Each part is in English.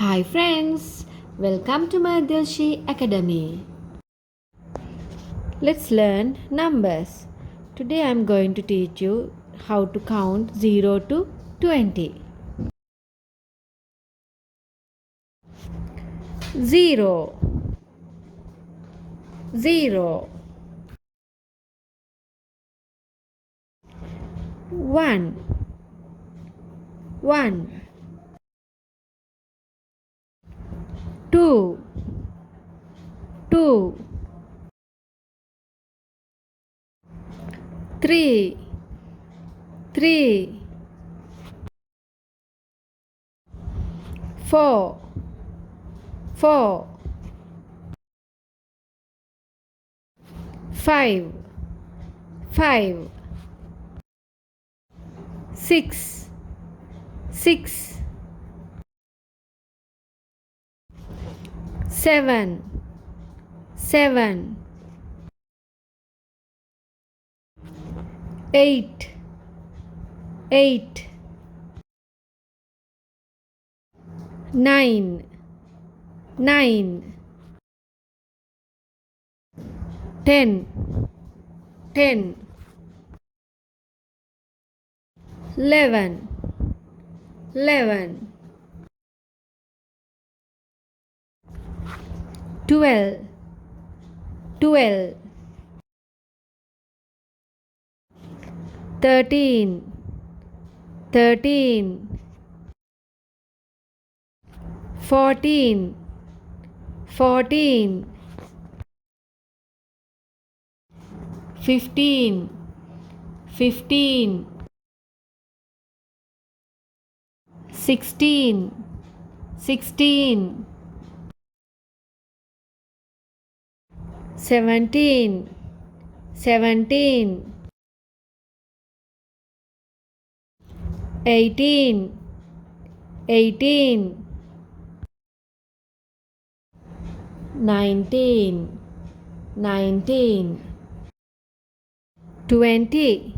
Hi friends, welcome to my Dilshi Academy. Let's learn numbers. Today I am going to teach you how to count 0 to 20. 0 0 1 1 2 2 3 3 4 4 5 5 6 6 7 7 8 8 9 9 10 10 11 11 12 12 13 13 14 14 15 15 16 16 17 17 18 18 19 19 20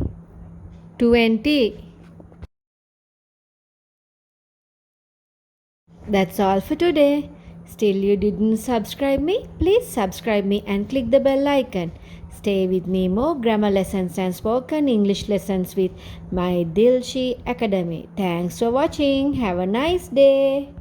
20. That's all for today. Still you didn't subscribe me? Please subscribe me and click the bell icon. Stay with me more grammar lessons and spoken English lessons with my Dilshi Academy. Thanks for watching. Have a nice day.